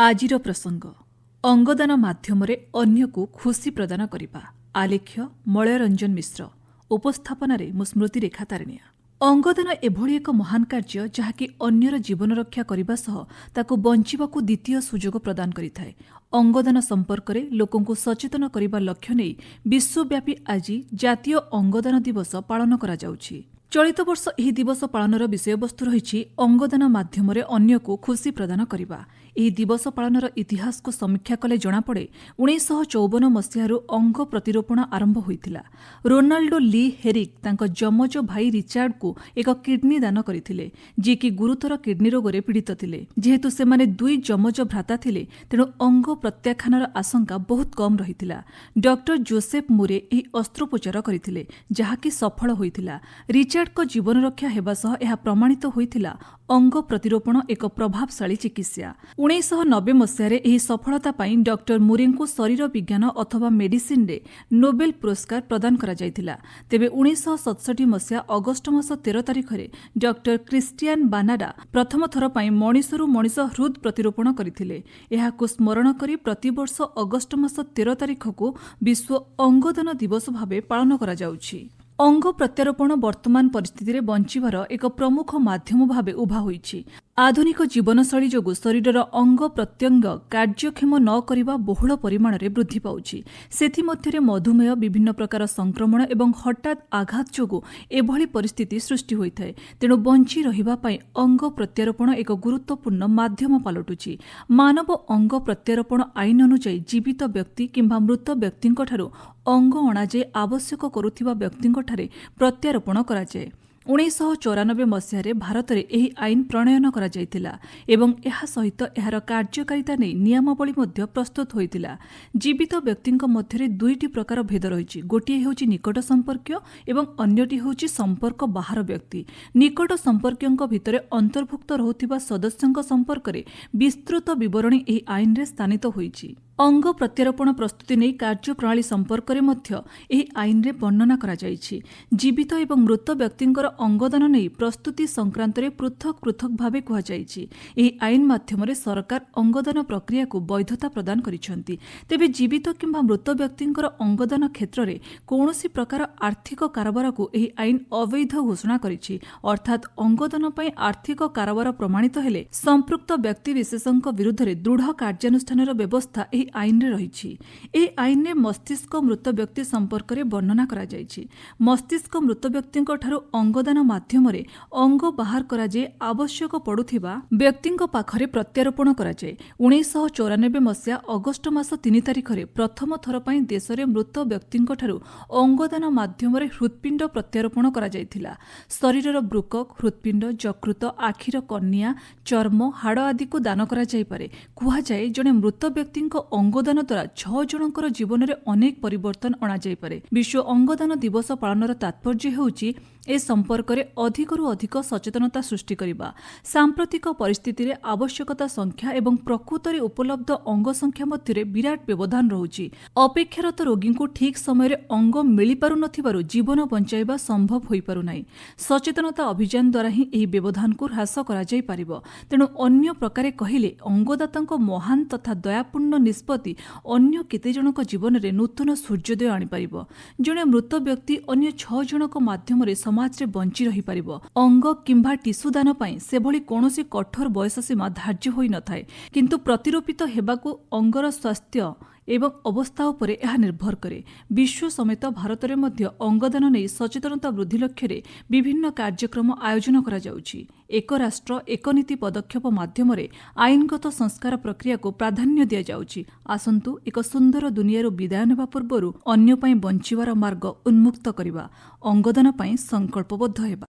ଆଜିର ପ୍ରସଙ୍ଗ ଅଙ୍ଗଦାନ ମାଧ୍ୟମରେ ଅନ୍ୟକୁ ଖୁସି ପ୍ରଦାନ କରିବା। ଆଲେଖ୍ୟ ମଳୟରଞ୍ଜନ ମିଶ୍ର। ଉପସ୍ଥାପନାରେ ମୁଁ ସ୍ମୃତିରେଖା ତାରିଣିଆ। ଅଙ୍ଗଦାନ ଏଭଳି ଏକ ମହାନ କାର୍ଯ୍ୟ ଯାହାକି ଅନ୍ୟର ଜୀବନ ରକ୍ଷା କରିବା ସହ ତାକୁ ବଞ୍ଚିବାକୁ ଦ୍ୱିତୀୟ ସୁଯୋଗ ପ୍ରଦାନ କରିଥାଏ। ଅଙ୍ଗଦାନ ସମ୍ପର୍କରେ ଲୋକଙ୍କୁ ସଚେତନ କରିବା ଲକ୍ଷ୍ୟ ନେଇ ବିଶ୍ୱବ୍ୟାପୀ ଆଜି ଜାତୀୟ ଅଙ୍ଗଦାନ ଦିବସ ପାଳନ କରାଯାଉଛି। ଚଳିତ ବର୍ଷ ଏହି ଦିବସ ପାଳନର ବିଷୟବସ୍ତୁ ରହିଛି ଅଙ୍ଗଦାନ ମାଧ୍ୟମରେ ଅନ୍ୟକୁ ଖୁସି ପ୍ରଦାନ କରିବା। ଏହି ଦିବସ ପାଳନର ଇତିହାସକୁ ସମୀକ୍ଷା କଲେ ଜଣାପଡ଼େ 1954 ମସିହାରୁ ଅଙ୍ଗ ପ୍ରତିରୋପଣ ଆରମ୍ଭ ହୋଇଥିଲା। ରୋନାଲ୍ଡୋ ଲି ହେରିକ୍ ତାଙ୍କ ଯମଜ ଭାଇ ରିଚାର୍ଡଙ୍କୁ ଏକ କିଡ୍ନି ଦାନ କରିଥିଲେ, ଯିଏକି ଗୁରୁତର କିଡ୍ନି ରୋଗରେ ପୀଡ଼ିତ ଥିଲେ। ଯେହେତୁ ସେମାନେ ଦୁଇ ଯମଜ ଭ୍ରାତା ଥିଲେ, ତେଣୁ ଅଙ୍ଗ ପ୍ରତ୍ୟାଖ୍ୟାନର ଆଶଙ୍କା ବହୁତ କମ୍ ରହିଥିଲା। ଡକ୍ଟର ଜୋସେଫ ମୁରେ ଏହି ଅସ୍ତ୍ରୋପଚାର କରିଥିଲେ, ଯାହାକି ସଫଳ ହୋଇଥିଲା। ରିଚାର୍ଡଙ୍କ ଜୀବନ ରକ୍ଷା ହେବା ସହ ଏହା ପ୍ରମାଣିତ ହୋଇଥିଲା ଅଙ୍ଗ ପ୍ରତିରୋପଣ ଏକ ପ୍ରଭାବଶାଳୀ ଚିକିତ୍ସା। 1990 ମସିହାରେ ଏହି ସଫଳତା ପାଇଁ ଡକ୍ଟର ମୁରେଙ୍କୁ ଶରୀର ବିଜ୍ଞାନ ଅଥବା ମେଡିସିନରେ ନୋବେଲ ପୁରସ୍କାର ପ୍ରଦାନ କରାଯାଇଥିଲା। ତେବେ 1967 ମସିହା ଅଗଷ୍ଟ ମାସ 13 ତାରିଖରେ ଡକ୍ଟର କ୍ରିଷ୍ଟିଆନ ବାନାଡା ପ୍ରଥମ ଥର ପାଇଁ ମଣିଷରୁ ମଣିଷ ହୃଦ ପ୍ରତିରୋପଣ କରିଥିଲେ। ଏହାକୁ ସ୍ମରଣ କରି ପ୍ରତିବର୍ଷ ଅଗଷ୍ଟ ମାସ 13 ତାରିଖକୁ ବିଶ୍ୱ ଅଙ୍ଗଦାନ ଦିବସ ଭାବେ ପାଳନ କରାଯାଉଛି। ଅଙ୍ଗ ପ୍ରତ୍ୟାରୋପଣ ବର୍ତ୍ତମାନ ପରିସ୍ଥିତିରେ ବଞ୍ଚିବାର ଏକ ପ୍ରମୁଖ ମାଧ୍ୟମ ଭାବେ ଉଭା ହୋଇଛି। ଆଧୁନିକ ଜୀବନଶୈଳୀ ଯୋଗୁଁ ଶରୀରର ଅଙ୍ଗ ପ୍ରତ୍ୟଙ୍ଗ କାର୍ଯ୍ୟକ୍ଷମ ନ କରିବା ବହୁଳ ପରିମାଣରେ ବୃଦ୍ଧି ପାଉଛି। ସେଥିମଧ୍ୟରେ ମଧୁମେହ, ବିଭିନ୍ନ ପ୍ରକାର ସଂକ୍ରମଣ ଏବଂ ହଠାତ୍ ଆଘାତ ଯୋଗୁଁ ଏଭଳି ପରିସ୍ଥିତି ସୃଷ୍ଟି ହୋଇଥାଏ। ତେଣୁ ବଞ୍ଚି ରହିବା ପାଇଁ ଅଙ୍ଗ ପ୍ରତ୍ୟାରୋପଣ ଏକ ଗୁରୁତ୍ୱପୂର୍ଣ୍ଣ ମାଧ୍ୟମ ପାଲଟୁଛି। ମାନବ ଅଙ୍ଗ ପ୍ରତ୍ୟାରୋପଣ ଆଇନ ଅନୁଯାୟୀ ଜୀବିତ ବ୍ୟକ୍ତି କିମ୍ବା ମୃତ ବ୍ୟକ୍ତିଙ୍କଠାରୁ ଅଙ୍ଗ ଅଣାଯାଇ ଆବଶ୍ୟକ କରୁଥିବା ବ୍ୟକ୍ତିଙ୍କଠାରେ ପ୍ରତ୍ୟାରୋପଣ କରାଯାଏ। 1994 ମସିହାରେ ଭାରତରେ ଏହି ଆଇନ ପ୍ରଣୟନ କରାଯାଇଥିଲା ଏବଂ ଏହା ସହିତ ଏହାର କାର୍ଯ୍ୟକାରିତା ନେଇ ନିୟମାବଳୀ ମଧ୍ୟ ପ୍ରସ୍ତୁତ ହୋଇଥିଲା। ଜୀବିତ ବ୍ୟକ୍ତିଙ୍କ ମଧ୍ୟରେ ଦୁଇଟି ପ୍ରକାର ଭେଦ ରହିଛି। ଗୋଟିଏ ହେଉଛି ନିକଟ ସମ୍ପର୍କୀୟ ଏବଂ ଅନ୍ୟଟି ହେଉଛି ସମ୍ପର୍କ ବାହାର ବ୍ୟକ୍ତି। ନିକଟ ସମ୍ପର୍କୀୟଙ୍କ ଭିତରେ ଅନ୍ତର୍ଭୁକ୍ତ ରହୁଥିବା ସଦସ୍ୟଙ୍କ ସମ୍ପର୍କରେ ବିସ୍ତୃତ ବିବରଣୀ ଏହି ଆଇନରେ ସ୍ଥାନିତ ହୋଇଛି। ଅଙ୍ଗ ପ୍ରତ୍ୟାରୋପଣ ପ୍ରସ୍ତୁତି ନେଇ କାର୍ଯ୍ୟପ୍ରଣାଳୀ ସମ୍ପର୍କରେ ମଧ୍ୟ ଏହି ଆଇନରେ ବର୍ଣ୍ଣନା କରାଯାଇଛି। ଜୀବିତ ଏବଂ ମୃତ ବ୍ୟକ୍ତିଙ୍କର ଅଙ୍ଗଦାନ ନେଇ ପ୍ରସ୍ତୁତି ସଂକ୍ରାନ୍ତରେ ପୃଥକ ପୃଥକ ଭାବେ କୁହାଯାଇଛି। ଏହି ଆଇନ ମାଧ୍ୟମରେ ସରକାର ଅଙ୍ଗଦାନ ପ୍ରକ୍ରିୟାକୁ ବୈଧତା ପ୍ରଦାନ କରିଛନ୍ତି। ତେବେ ଜୀବିତ କିମ୍ବା ମୃତ ବ୍ୟକ୍ତିଙ୍କର ଅଙ୍ଗଦାନ କ୍ଷେତ୍ରରେ କୌଣସି ପ୍ରକାର ଆର୍ଥିକ କାରବାରକୁ ଏହି ଆଇନ ଅବୈଧ ଘୋଷଣା କରିଛି। ଅର୍ଥାତ୍ ଅଙ୍ଗଦାନ ପାଇଁ ଆର୍ଥିକ କାରବାର ପ୍ରମାଣିତ ହେଲେ ସମ୍ପୃକ୍ତ ବ୍ୟକ୍ତିବିଶେଷଙ୍କ ବିରୁଦ୍ଧରେ ଦୃଢ଼ କାର୍ଯ୍ୟାନୁଷ୍ଠାନର ବ୍ୟବସ୍ଥା ଏହି ଆଇନରେ ରହିଛି। ଏହି ଆଇନରେ ମସ୍ତିଷ୍କ ମୃତ ବ୍ୟକ୍ତି ସମ୍ପର୍କରେ ବର୍ଣ୍ଣନା କରାଯାଇଛି। ମସ୍ତିଷ୍କ ମୃତ ବ୍ୟକ୍ତିଙ୍କଠାରୁ ଅଙ୍ଗଦାନ ମାଧ୍ୟମରେ ଅଙ୍ଗ ବାହାର କରାଯାଇ ଆବଶ୍ୟକ ପଡୁଥିବା ବ୍ୟକ୍ତିଙ୍କ ପାଖରେ ପ୍ରତ୍ୟାରୋପଣ କରାଯାଏ। 1994 ମସିହା ଅଗଷ୍ଟ ମାସ 3 ତାରିଖରେ ପ୍ରଥମ ଥର ପାଇଁ ଦେଶରେ ମୃତ ବ୍ୟକ୍ତିଙ୍କଠାରୁ ଅଙ୍ଗଦାନ ମାଧ୍ୟମରେ ହୃତ୍ପିଣ୍ଡ ପ୍ରତ୍ୟାରୋପଣ କରାଯାଇଥିଲା। ଶରୀରର ବୃକକ, ହୃତ୍ପିଣ୍ଡ, ଯକୃତ, ଆଖିର କର୍ଣ୍ଣିଆ, ଚର୍ମ, ହାଡ଼ ଆଦିକୁ ଦାନ କରାଯାଇପାରେ। କୁହାଯାଏ ଜଣେ ମୃତ ବ୍ୟକ୍ତିଙ୍କ ଅଙ୍ଗଦାନ ଦ୍ୱାରା 6 ଜଣଙ୍କର ଜୀବନରେ ଅନେକ ପରିବର୍ତ୍ତନ ଅଣାଯାଇପାରେ। ବିଶ୍ୱ ଅଙ୍ଗଦାନ ଦିବସ ପାଳନର ତାତ୍ପର୍ଯ୍ୟ ହେଉଛି ଏ ସମ୍ପର୍କରେ ଅଧିକରୁ ଅଧିକ ସଚେତନତା ସୃଷ୍ଟି କରିବା। ସାମ୍ପ୍ରତିକ ପରିସ୍ଥିତିରେ ଆବଶ୍ୟକତା ସଂଖ୍ୟା ଏବଂ ପ୍ରକୃତରେ ଉପଲବ୍ଧ ଅଙ୍ଗ ସଂଖ୍ୟା ମଧ୍ୟରେ ବିରାଟ ବ୍ୟବଧାନ ରହୁଛି। ଅପେକ୍ଷାରତ ରୋଗୀଙ୍କୁ ଠିକ୍ ସମୟରେ ଅଙ୍ଗ ମିଳିପାରୁନଥିବାରୁ ଜୀବନ ବଞ୍ଚାଇବା ସମ୍ଭବ ହୋଇପାରୁନାହିଁ। ସଚେତନତା ଅଭିଯାନ ଦ୍ୱାରା ହିଁ ଏହି ବ୍ୟବଧାନକୁ ହ୍ରାସ କରାଯାଇପାରିବ। ତେଣୁ ଅନ୍ୟ ପ୍ରକାରେ କହିଲେ ଅଙ୍ଗଦାତାଙ୍କ ମହାନ ତଥା ଦୟାପୂର୍ଣ୍ଣ ନିଷ୍ପତ୍ତି ଅନ୍ୟ କେତେଜଣଙ୍କ ଜୀବନରେ ନୂତନ ସୂର୍ଯ୍ୟୋଦୟ ଆଣିପାରିବ। ଜଣେ ମୃତ ବ୍ୟକ୍ତି ଅନ୍ୟ 6 ଜଣଙ୍କ ମାଧ୍ୟମରେ ସମାଜରେ ବଞ୍ଚି ରହିପାରିବ। ଅଙ୍ଗ କିମ୍ବା ଟିସୁ ଦାନ ପାଇଁ ସେଭଳି କୌଣସି କଠୋର ବୟସ ସୀମା ଧାର୍ଯ୍ୟ ହୋଇନଥାଏ, କିନ୍ତୁ ପ୍ରତିରୋପିତ ହେବାକୁ ଅଙ୍ଗର ସ୍ୱାସ୍ଥ୍ୟ ଏବଂ ଅବସ୍ଥା ଉପରେ ଏହା ନିର୍ଭର କରେ। ବିଶ୍ୱ ସମେତ ଭାରତରେ ମଧ୍ୟ ଅଙ୍ଗଦାନ ନେଇ ସଚେତନତା ବୃଦ୍ଧି ଲକ୍ଷ୍ୟରେ ବିଭିନ୍ନ କାର୍ଯ୍ୟକ୍ରମ ଆୟୋଜନ କରାଯାଉଛି। ଏକ ରାଷ୍ଟ୍ର ଏକ ନୀତି ପଦକ୍ଷେପ ମାଧ୍ୟମରେ ଆଇନଗତ ସଂସ୍କାର ପ୍ରକ୍ରିୟାକୁ ପ୍ରାଧାନ୍ୟ ଦିଆଯାଉଛି। ଆସନ୍ତୁ ଏକ ସୁନ୍ଦର ଦୁନିଆରୁ ବିଦାୟ ନେବା ପୂର୍ବରୁ ଅନ୍ୟ ପାଇଁ ବଞ୍ଚିବାର ମାର୍ଗ ଉନ୍ମୁକ୍ତ କରିବା। ଅଙ୍ଗଦାନ ପାଇଁ ସଂକଳ୍ପବଦ୍ଧ ହେବା।